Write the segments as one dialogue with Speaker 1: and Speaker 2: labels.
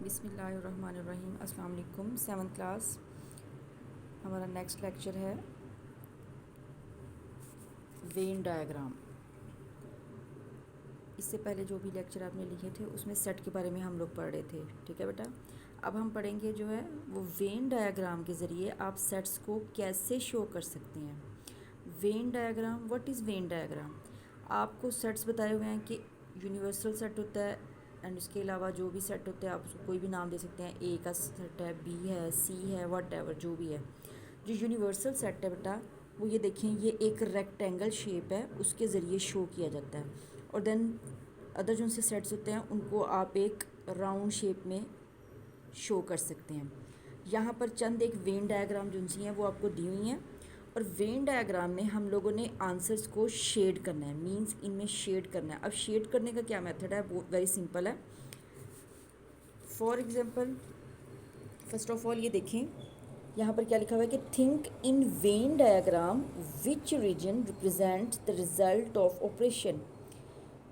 Speaker 1: बिस्मिल्लाहिर्रहमानिर्रहीम। अस्सलाम वालेकुम। 7th क्लास हमारा नेक्स्ट लेक्चर है वेन डायग्राम। इससे पहले जो भी लेक्चर आपने लिखे थे उसमें सेट के बारे में हम लोग पढ़ रहे थे, ठीक है बेटा। अब हम पढ़ेंगे जो है वो वेन डायग्राम के ज़रिए आप सेट्स को कैसे शो कर सकते हैं। Venn diagram, what is Venn diagram? आपको सेट्स बताए हुए हैं कि यूनिवर्सल सेट होता है एंड उसके अलावा जो भी सेट होते हैं आप उसको कोई भी नाम दे सकते हैं। ए का सेट है, बी है, सी है, वट एवर जो भी है। जो यूनिवर्सल सेट है बेटा वो ये देखें, ये एक रेक्टेंगल शेप है, उसके ज़रिए शो किया जाता है। और देन अदर जो उनसे सेट्स होते हैं उनको आप एक राउंड शेप में शो कर सकते हैं। यहाँ पर चंद एक वेन डायग्राम जो उनसी हैं वो आपको दी हुई हैं। और वेन डायग्राम में हम लोगों ने आंसर्स को शेड करना है, मींस इनमें शेड करना है। अब शेड करने का क्या मेथड है, वो वेरी सिंपल है। For example, first of all ये देखें, यहाँ पर क्या लिखा हुआ है कि think in Venn diagram which region represent the result of operation.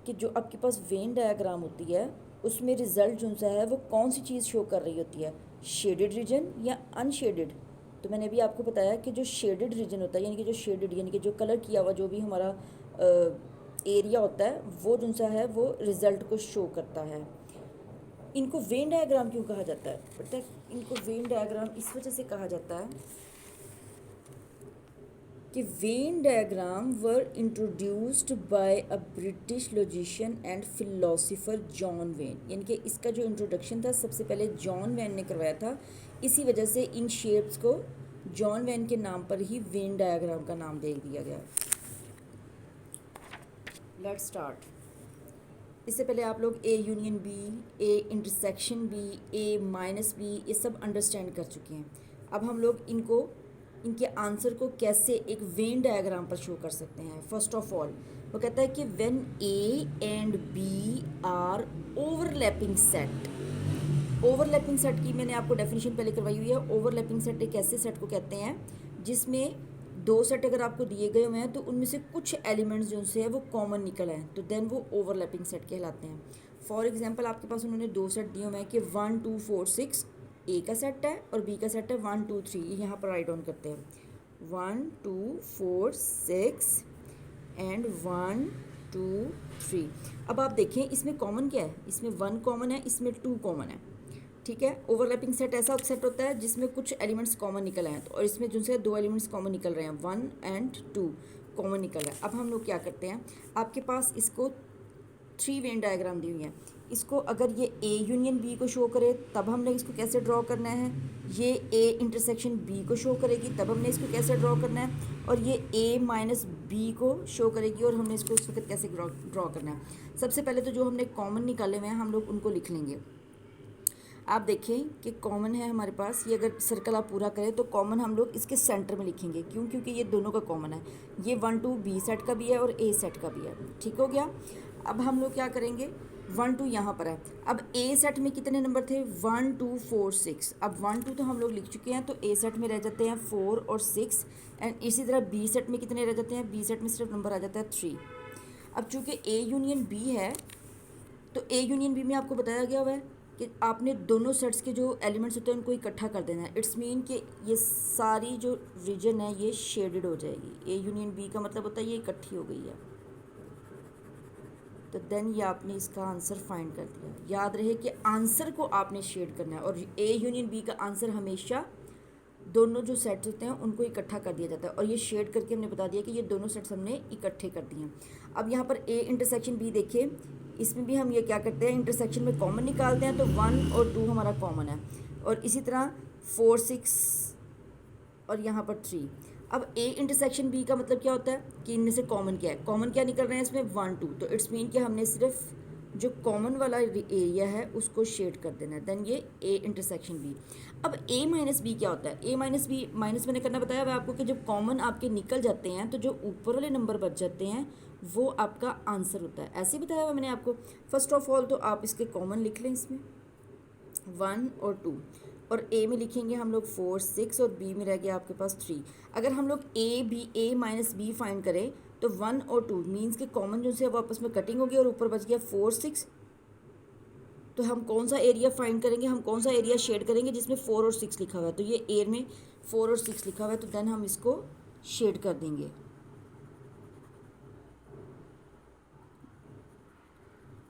Speaker 1: कि जो आपके पास वेन डायग्राम होती है उसमें रिजल्ट जो सा है वो कौन सी चीज़ शो कर रही होती है, शेडेड रीजन या अनशेडेड। तो मैंने अभी आपको बताया कि जो शेडेड रीजन होता है यानी कि जो शेडेड यानी कि जो कलर किया हुआ जो भी हमारा एरिया होता है वो जो सा है वो रिज़ल्ट को शो करता है। इनको वेन डायग्राम क्यों कहा जाता है बेटा? इनको वेन डायग्राम इस वजह से कहा जाता है कि Venn diagram were introduced by a British logician and philosopher John when. यानी कि इसका जो इंट्रोडक्शन था सबसे पहले जॉन वेन ने करवाया था। इसी वजह से इन शेप्स को जॉन वेन के नाम पर ही वेन डायग्राम का नाम दे दिया गया। Let's start. इससे पहले आप लोग A union B, A intersection B, A minus B ये सब अंडरस्टैंड कर चुके हैं। अब हम लोग इनके आंसर को कैसे एक वेन डायग्राम पर शो कर सकते हैं। फर्स्ट ऑफ ऑल वो कहता है कि when A and B are overlapping set. Overlapping set की मैंने आपको डेफिनेशन पहले करवाई हुई है। ओवरलैपिंग सेट एक ऐसे सेट को कहते हैं जिसमें दो सेट अगर आपको दिए गए हुए हैं तो उनमें से कुछ एलिमेंट्स जो से है वो कॉमन निकल आए तो देन वो ओवरलैपिंग सेट कहलाते हैं। फॉर एग्जांपल आपके पास उन्होंने दो सेट दिए हुए हैं कि 1 2 4 6 ए का सेट है और बी का सेट है 1 2 3। ये यहाँ पर राइट डाउन करते हैं 1 2 4 6 एंड 1 2 3। अब आप देखें इसमें कॉमन क्या है, इसमें 1 कॉमन है, इसमें 2 कॉमन है, ठीक है। ओवरलैपिंग सेट ऐसा सेट होता है जिसमें कुछ एलिमेंट्स कॉमन निकल आए हैं। तो और इसमें जिनसे दो एलिमेंट्स कॉमन निकल रहे हैं 1 एंड 2 कॉमन निकल रहा है। अब हम लोग क्या करते हैं, आपके पास इसको 3 वेन डायग्राम दी हुई है। इसको अगर ये ए यूनियन बी को शो करे तब हमने इसको कैसे ड्रॉ करना है, ये ए इंटरसेक्शन बी को शो करेगी तब हमने इसको कैसे ड्रॉ करना है, और ये ए माइनस बी को शो करेगी और हमने इसको उस वक्त कैसे ड्रॉ करना है। सबसे पहले तो जो हमने कॉमन निकाले हुए हैं हम लोग उनको लिख लेंगे। आप देखें कि कॉमन है हमारे पास, ये अगर सर्कल आप पूरा करें तो कॉमन हम लोग इसके सेंटर में लिखेंगे। क्यों? क्योंकि ये दोनों का कॉमन है। ये 1 2 बी सेट का भी है और ए सेट का भी है, ठीक हो गया। अब हम लोग क्या करेंगे, 1 2 यहाँ पर है। अब ए सेट में कितने नंबर थे, 1 2 4 6। अब 1 2 तो हम लोग लिख चुके हैं तो ए सेट में रह जाते हैं 4 और 6। एंड इसी तरह बी सेट में कितने रह जाते हैं, बी सेट में सिर्फ नंबर आ जाता है 3। अब चूँकि ए यूनियन बी है तो ए यूनियन बी में आपको बताया गया हुआ है कि आपने दोनों सेट्स के जो एलिमेंट्स होते हैं उनको इकट्ठा कर देना है। इट्स मीन कि ये सारी जो रीजन है ये शेडेड हो जाएगी। ए यूनियन बी का मतलब होता है ये इकट्ठी हो गई है, तो देन ये आपने इसका आंसर फाइंड कर दिया। याद रहे कि आंसर को आपने शेड करना है और ए यूनियन बी का आंसर हमेशा दोनों जो सेट्स होते हैं उनको इकट्ठा कर दिया जाता है। और ये शेड करके हमने बता दिया कि ये दोनों सेट्स हमने इकट्ठे कर दिए हैं। अब यहाँ पर ए इंटरसेक्शन बी देखिए, इसमें भी हम ये क्या करते हैं, इंटरसेक्शन में कॉमन निकालते हैं तो 1 और 2 हमारा कॉमन है, और इसी तरह 4 6 और यहाँ पर 3। अब ए इंटरसेक्शन बी का मतलब क्या होता है कि इनमें से कॉमन क्या है, कॉमन क्या निकल रहे हैं इसमें 1 2। तो इट्स मीन कि हमने सिर्फ जो कॉमन वाला एरिया है उसको शेड कर देना है। देन ये ए इंटरसेक्शन बी। अब ए माइनस बी क्या होता है, ए माइनस बी माइनस मैंने करना बताया हुआ आपको कि जब कॉमन आपके निकल जाते हैं तो जो ऊपर वाले नंबर बच जाते हैं वो आपका आंसर होता है। ऐसे ही बताया हुआ मैंने आपको। फर्स्ट ऑफ ऑल तो आप इसके कॉमन लिख लें, इसमें 1 और 2, और ए में लिखेंगे हम लोग 4 6 और बी में रह गया आपके पास 3। अगर हम लोग ए माइनस बी फाइंड करें तो 1 और 2 मीन्स के कॉमन जो से वो आपस में कटिंग होगी और ऊपर बच गया 4 6 तो हम कौन सा एरिया फाइंड करेंगे, हम कौन सा एरिया शेड करेंगे जिसमें 4 और 6 लिखा हुआ है। तो ये ए में 4 और 6 लिखा हुआ है, तो देन हम इसको शेड कर देंगे।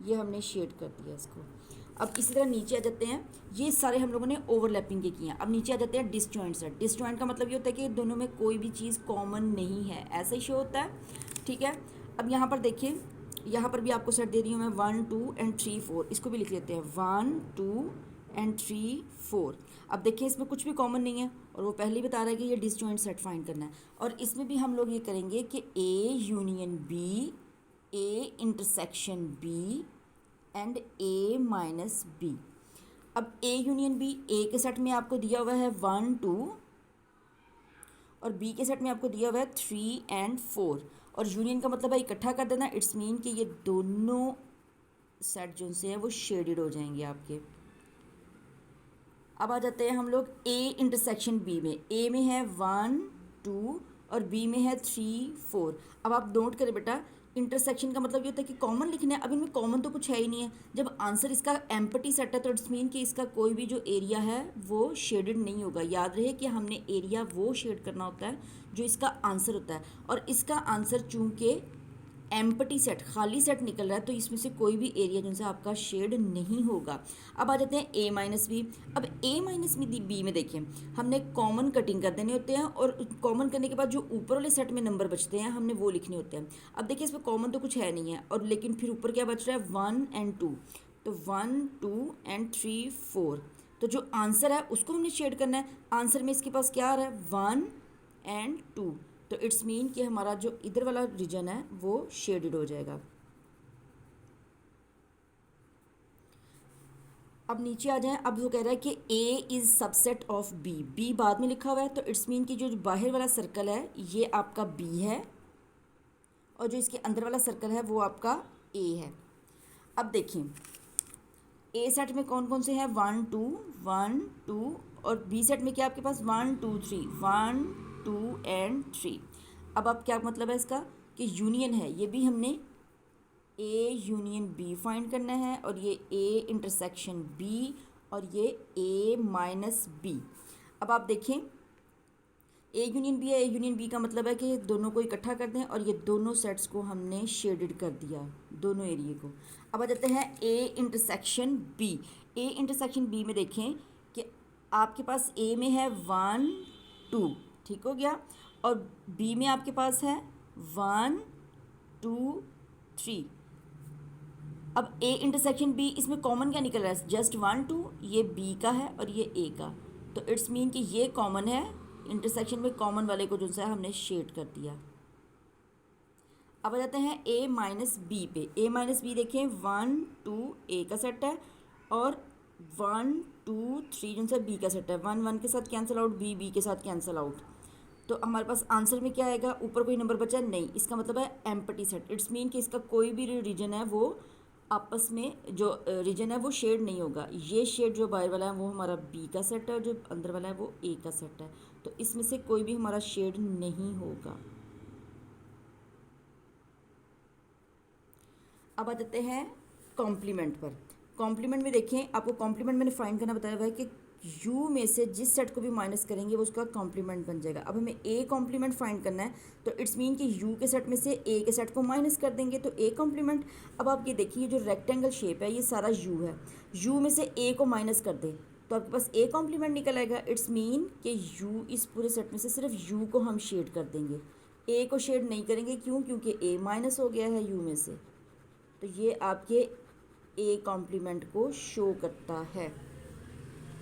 Speaker 1: ये हमने शेड कर दिया इसको। अब इसी तरह नीचे आ जाते हैं, ये सारे हम लोगों ने ओवरलैपिंग के किए हैं। अब नीचे आ जाते हैं डिसजॉइंट सेट। डिसजॉइंट का मतलब ये होता है कि दोनों में कोई भी चीज़ कॉमन नहीं है, ऐसा ही शो होता है, ठीक है। अब यहाँ पर देखिए, यहाँ पर भी आपको सेट दे रही हूँ मैं 1 2 एंड 3 4, इसको भी लिख लेते हैं 1 2 एंड 3 4। अब देखिए इसमें कुछ भी कॉमन नहीं है, और वो पहले ही बता रहा है कि ये डिसजॉइंट सेट फाइंड करना है। और इसमें भी हम लोग ये करेंगे कि A union B, A intersection B and A minus B. अब ए यूनियन बी, ए के सेट में आपको दिया हुआ है 1 2, और बी के सेट में आपको दिया हुआ है 3 एंड 4, और यूनियन का मतलब है इकट्ठा कर देना। इट्स मीन कि ये दोनों सेट जो से हैं वो शेडेड हो जाएंगे आपके। अब आ जाते हैं हम लोग ए इंटरसेक्शन बी में। ए में है 1 2 और बी में है 3 4। अब आप नोट करें बेटा, इंटरसेक्शन का मतलब ये होता है कि कॉमन लिखना है। अब इनमें कॉमन तो कुछ है ही नहीं है। जब आंसर इसका एम्प्टी सेट है तो इट्स मीन कि इसका कोई भी जो एरिया है वो शेडेड नहीं होगा। याद रहे कि हमने एरिया वो शेड करना होता है जो इसका आंसर होता है, और इसका आंसर चूंकि एम्प्टी सेट, खाली सेट निकल रहा है, तो इसमें से कोई भी एरिया जिनसे आपका शेड नहीं होगा। अब आ जाते हैं ए माइनस बी। अब ए माइनस बी में देखिए, हमने कॉमन कटिंग कर देने होते हैं, और कॉमन करने के बाद जो ऊपर वाले सेट में नंबर बचते हैं हमने वो लिखने होते हैं। अब देखिए इसमें कॉमन तो कुछ है नहीं है, और लेकिन फिर ऊपर क्या बच रहा है 1 एंड 2, तो 1 2 एंड 3 4। तो जो आंसर है उसको हमने शेड करना है। आंसर में इसके पास क्या आ रहा है 1 एंड 2, तो इट्स मीन कि हमारा जो इधर वाला रीजन है वो शेडेड हो जाएगा। अब नीचे आ जाएं। अब वो कह रहा है कि A is subset of B. B बाद में लिखा हुआ है, तो इट्स मीन कि जो बाहर वाला सर्कल है ये आपका बी है, और जो इसके अंदर वाला सर्कल है वो आपका ए है। अब देखिए ए सेट में कौन कौन से हैं 1 2, और बी सेट में क्या आपके पास 1 2 3, 1 2 एंड 3। अब क्या मतलब है इसका कि यूनियन है, ये भी हमने ए यूनियन बी फाइंड करना है, और ये ए इंटरसेक्शन बी, और ये ए माइनस बी। अब आप देखें ए यूनियन बी है, ए यूनियन बी का मतलब है कि दोनों को इकट्ठा कर दें, और ये दोनों सेट्स को हमने शेडेड कर दिया, दोनों एरिए को। अब आ जाते हैं A intersection B. A intersection B में देखें कि आपके पास ए में है 1 2, ठीक हो गया, और बी में आपके पास है 1 2 3। अब ए इंटरसेक्शन बी, इसमें कॉमन क्या निकल रहा है जस्ट 1 2, ये बी का है और ये ए का, तो इट्स मीन कि ये कॉमन है। इंटरसेक्शन में कॉमन वाले को जो सा हमने शेड कर दिया। अब आ जाते हैं ए माइनस बी पे। ए माइनस बी देखें 1 2 ए का सेट है, और 1 2 3 जो सा बी का सेट है। 1 1 के साथ कैंसिल आउट, बी बी के साथ कैंसिल आउट, तो हमारे पास आंसर में क्या आएगा, ऊपर कोई नंबर बचा नहीं, इसका मतलब है एम्प्टी सेट। इट्स मीन कि इसका कोई भी रीजन है वो आपस में जो रीजन है वो शेड नहीं होगा। ये शेड जो बाहर वाला है वो हमारा बी का सेट है, और जो अंदर वाला है वो ए का सेट है, तो इसमें से कोई भी हमारा शेड नहीं होगा। अब आ जाते हैं कॉम्प्लीमेंट पर। कॉम्प्लीमेंट में देखें, आपको कॉम्प्लीमेंट मैंने फाइंड करना बताया हुआ है कि u में से जिस सेट को भी माइनस करेंगे वो उसका कॉम्प्लीमेंट बन जाएगा। अब हमें a कॉम्प्लीमेंट फाइंड करना है, तो इट्स मीन कि u के सेट में से a के सेट को माइनस कर देंगे तो a कॉम्प्लीमेंट। अब आप ये देखिए जो रेक्टेंगल शेप है ये सारा u है, u में से a को माइनस कर दें तो आपके पास a कॉम्प्लीमेंट निकल आएगा। इट्स मीन कि u इस पूरे सेट में से सिर्फ u को हम शेड कर देंगे, a को शेड नहीं करेंगे। क्यों? क्योंकि a माइनस हो गया है u में से, तो ये आपके a कॉम्प्लीमेंट को शो करता है।